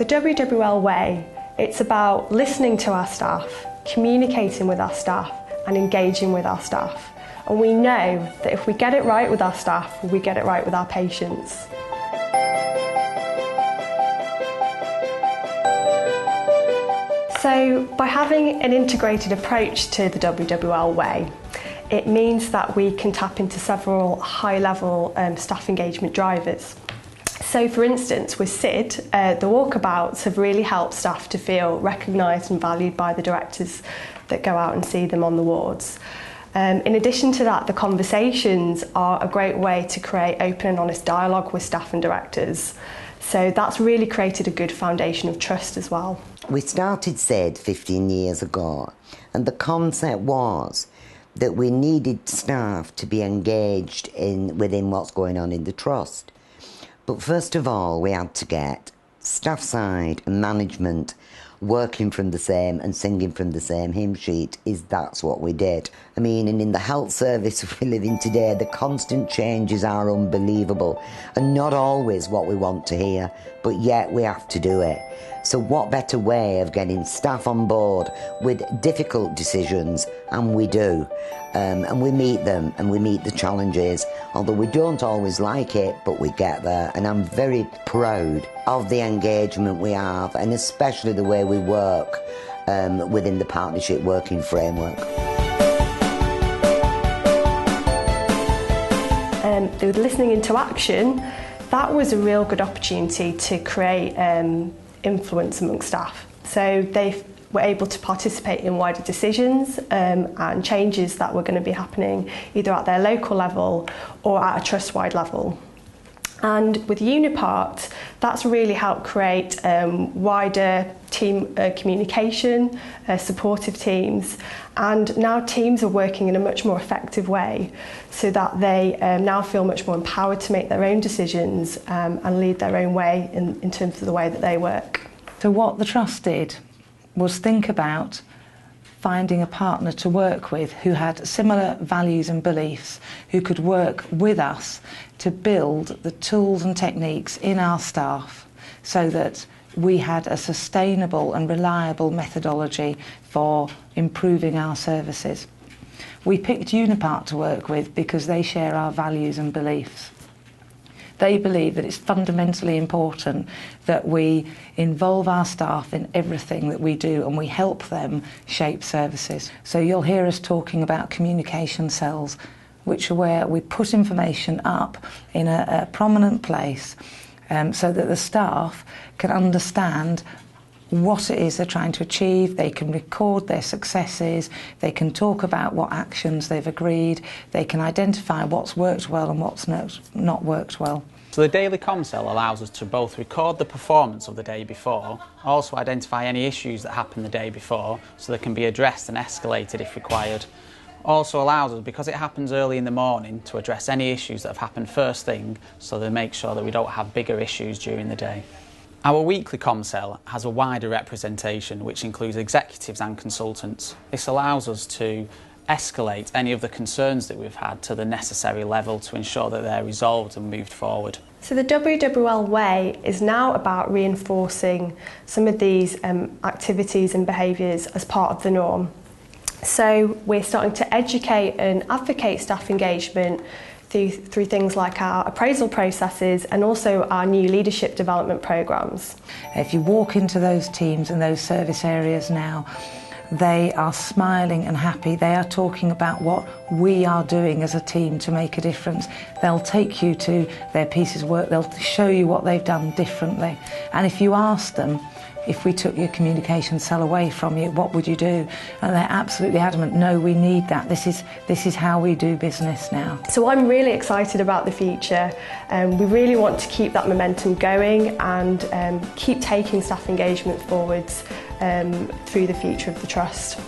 WWL Way, it's about listening to our staff, communicating with our staff and engaging with our staff. And we know that if we get it right with our staff, we get it right with our patients. So by having an integrated approach to the WWL Way, it means that we can tap into several high-level staff engagement drivers. So for instance, with SID, the walkabouts have really helped staff to feel recognised and valued by the directors that go out and see them on the wards. In addition to that, the conversations are a great way to create open and honest dialogue with staff and directors. So that's really created a good foundation of trust as well. We started SID 15 years ago, and the concept was that we needed staff to be engaged within what's going on in the trust. But first of all, we had to get staff side and management working from the same and singing from the same hymn sheet. That's what we did. I mean, and in the health service we live in today, the constant changes are unbelievable and not always what we want to hear, but yet we have to do it. So what better way of getting staff on board with difficult decisions, and we do. And we meet them and we meet the challenges, although we don't always like it, but we get there. And I'm very proud of the engagement we have, and especially the way we work within the partnership working framework. With listening into action, that was a real good opportunity to create influence amongst staff. So they were able to participate in wider decisions and changes that were going to be happening either at their local level or at a trust-wide level. And with Unipart, that's really helped create wider team communication, supportive teams, and now teams are working in a much more effective way so that they now feel much more empowered to make their own decisions and lead their own way in terms of the way that they work. So what the Trust did was think about finding a partner to work with who had similar values and beliefs, who could work with us to build the tools and techniques in our staff so that we had a sustainable and reliable methodology for improving our services. We picked Unipart to work with because they share our values and beliefs. They believe that it's fundamentally important that we involve our staff in everything that we do and we help them shape services. So you'll hear us talking about communication cells, which are where we put information up in a prominent place so that the staff can understand what it is they're trying to achieve. They can record their successes, they can talk about what actions they've agreed, they can identify what's worked well and what's not worked well. So the daily comm-cell allows us to both record the performance of the day before, also identify any issues that happened the day before so they can be addressed and escalated if required. Also allows us, because it happens early in the morning, to address any issues that have happened first thing so they make sure that we don't have bigger issues during the day. Our weekly comm-cell has a wider representation which includes executives and consultants. This allows us to escalate any of the concerns that we've had to the necessary level to ensure that they're resolved and moved forward. So the WWL Way is now about reinforcing some of these activities and behaviours as part of the norm. So we're starting to educate and advocate staff engagement through things like our appraisal processes and also our new leadership development programmes. If you walk into those teams and those service areas now, they are smiling and happy. They are talking about what we are doing as a team to make a difference. They'll take you to their pieces of work, they'll show you what they've done differently. And if you ask them, if we took your communication cell away from you, what would you do? And they're absolutely adamant, no, we need that. This is how we do business now. So I'm really excited about the future. We really want to keep that momentum going and keep taking staff engagement forwards through the future of the Trust.